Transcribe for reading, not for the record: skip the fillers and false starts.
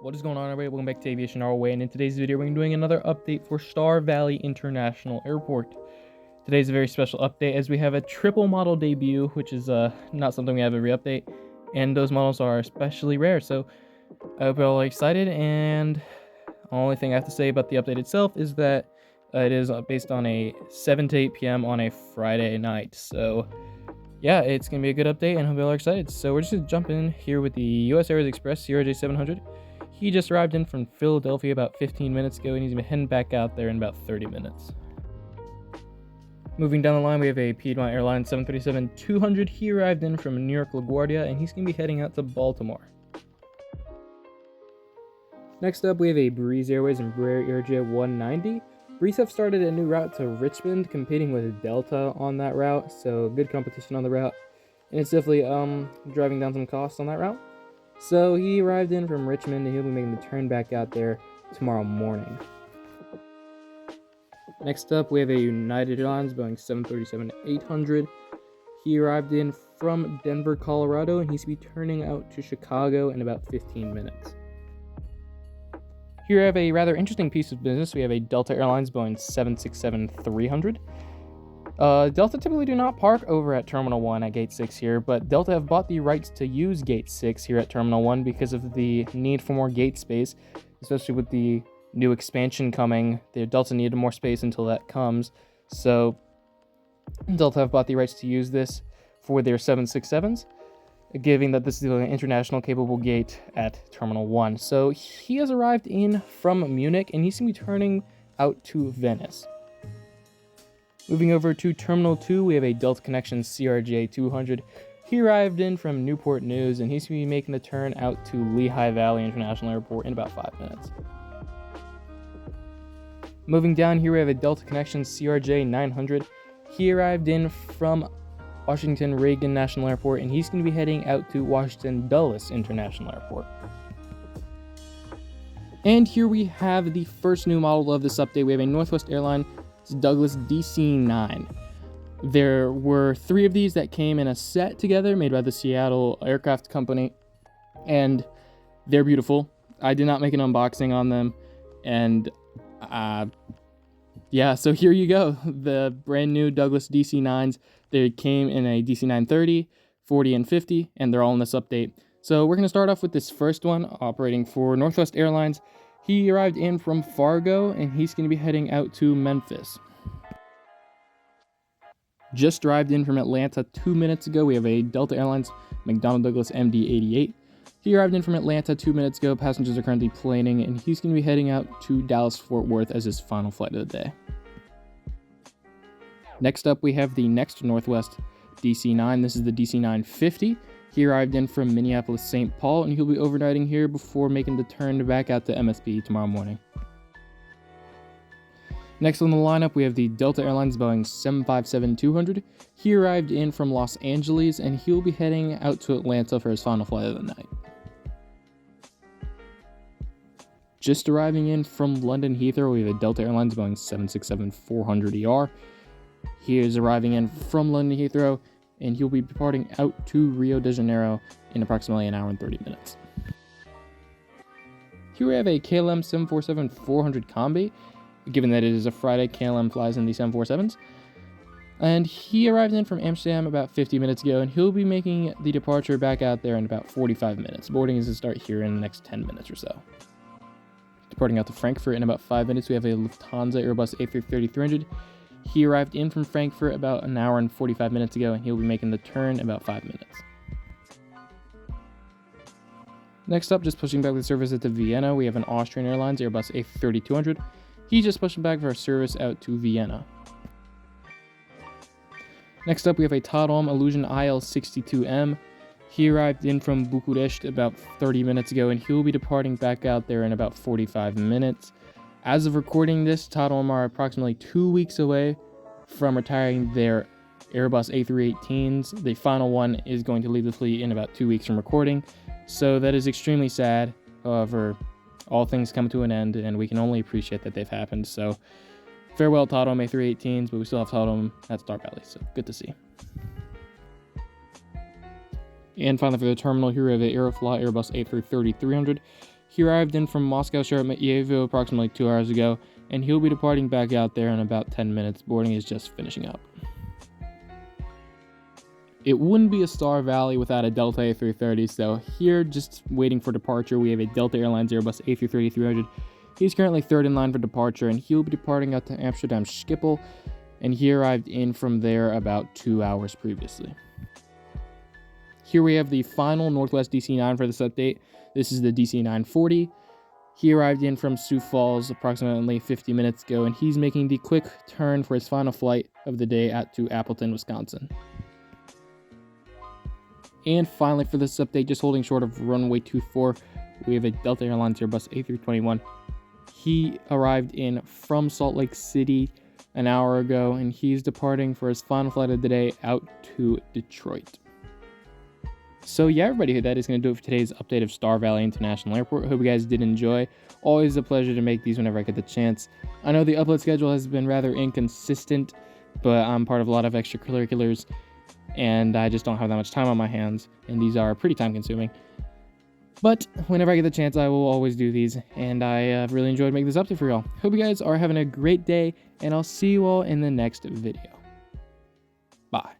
What is going on, everybody? Welcome back to Aviation Our Way, and in today's video we're doing another update for Star Valley International Airport. Today's a very special update as we have a triple model debut, which is not something we have every update, and those models are especially rare, so I hope you're all excited. And the only thing I have to say about the update itself is that it is based on a 7 to 8 p.m. on a Friday night, so yeah, it's going to be a good update, and I hope you all are excited. So we're just going to jump in here with the US Airways Express CRJ 700. He just arrived in from Philadelphia about 15 minutes ago, and he's going to be heading back out there in about 30 minutes. Moving down the line, we have a Piedmont Airlines 737-200. He arrived in from New York LaGuardia, and he's going to be heading out to Baltimore. Next up, we have a Breeze Airways and Embraer Airjet 190. Breeze have started a new route to Richmond, competing with Delta on that route, so good competition on the route, and it's definitely driving down some costs on that route. So he arrived in from Richmond, and he'll be making the turn back out there tomorrow morning. Next up, we have a United Airlines Boeing 737-800. He arrived in from Denver, Colorado, and he's going to be turning out to Chicago in about 15 minutes. Here I have a rather interesting piece of business. We have a Delta Airlines Boeing 767-300. Delta typically do not park over at Terminal 1 at Gate 6 here, but Delta have bought the rights to use Gate 6 here at Terminal 1 because of the need for more gate space, especially with the new expansion coming. The Delta needed more space until that comes, so Delta have bought the rights to use this for their 767s. Given that this is the international capable gate at Terminal 1. So he has arrived in from Munich, and he's going to be turning out to Venice. Moving over to Terminal 2, we have a Delta Connection CRJ 200. He arrived in from Newport News, and he's going to be making the turn out to Lehigh Valley International Airport in about 5 minutes. Moving down here, we have a Delta Connection CRJ 900. He arrived in from Washington Reagan National Airport, and he's going to be heading out to Washington Dulles International Airport. And here we have the first new model of this update. We have a Northwest Airlines Douglas DC-9. There were 3 of these that came in a set together made by the Seattle Aircraft Company, and they're beautiful. I did not make an unboxing on them, and yeah, so here you go. The brand new Douglas DC-9s. They came in a DC-930, 40, and 50, and they're all in this update. So we're going to start off with this first one, operating for Northwest Airlines. He arrived in from Fargo, and he's going to be heading out to Memphis. Just arrived in from Atlanta 2 minutes ago. We have a Delta Airlines McDonnell Douglas MD-88. He arrived in from Atlanta 2 minutes ago. Passengers are currently planing, and he's going to be heading out to Dallas-Fort Worth as his final flight of the day. Next up, we have the next Northwest DC-9. This is the DC-950. He arrived in from Minneapolis-St. Paul, and he'll be overnighting here before making the turn back out to MSP tomorrow morning. Next on the lineup, we have the Delta Airlines Boeing 757-200. He arrived in from Los Angeles, and he'll be heading out to Atlanta for his final flight of the night. Just arriving in from London Heathrow, we have a Delta Airlines Boeing 767-400ER. He is arriving in from London Heathrow, and he'll be departing out to Rio de Janeiro in approximately an hour and 30 minutes. Here we have a KLM 747-400 Combi. Given that it is a Friday, KLM flies in the 747s. And he arrived in from Amsterdam about 50 minutes ago, and he'll be making the departure back out there in about 45 minutes. Boarding is to start here in the next 10 minutes or so. Departing out to Frankfurt in about 5 minutes, we have a Lufthansa Airbus A330-300. He arrived in from Frankfurt about an hour and 45 minutes ago, and he'll be making the turn in about 5 minutes. Next up, just pushing back the service to Vienna, we have an Austrian Airlines Airbus A330-200. He's just pushing back for a service out to Vienna. Next up, we have a Tarom Illusion IL-62M. He arrived in from Bucharest about 30 minutes ago, and he'll be departing back out there in about 45 minutes. As of recording this, Tarom are approximately 2 weeks away from retiring their Airbus A318s. The final one is going to leave the fleet in about 2 weeks from recording, so that is extremely sad. However, all things come to an end, and we can only appreciate that they've happened. So farewell Tarom A318s, but we still have Tarom at Star Valley, so good to see. And finally, for the terminal, here we have the Aeroflot Airbus A330-300. He arrived in from Moscow Sheremetyevo approximately 2 hours ago, and he'll be departing back out there in about 10 minutes. Boarding is just finishing up. It wouldn't be a Star Valley without a Delta A330, so here, just waiting for departure, we have a Delta Airlines Airbus A330-300. He's currently third in line for departure, and he'll be departing out to Amsterdam Schiphol, and he arrived in from there about 2 hours previously. Here we have the final Northwest DC-9 for this update. This is the DC-940. He arrived in from Sioux Falls approximately 50 minutes ago, and he's making the quick turn for his final flight of the day to Appleton, Wisconsin. And finally, for this update, just holding short of runway 24, we have a Delta Airlines Airbus A321. He arrived in from Salt Lake City an hour ago, and he's departing for his final flight of the day out to Detroit. So yeah, everybody, that is going to do it for today's update of Star Valley International Airport. Hope you guys did enjoy. Always a pleasure to make these whenever I get the chance. I know the upload schedule has been rather inconsistent, but I'm part of a lot of extracurriculars, and I just don't have that much time on my hands, and these are pretty time consuming. But whenever I get the chance, I will always do these, and I really enjoyed making this update for y'all. Hope you guys are having a great day, and I'll see you all in the next video. Bye.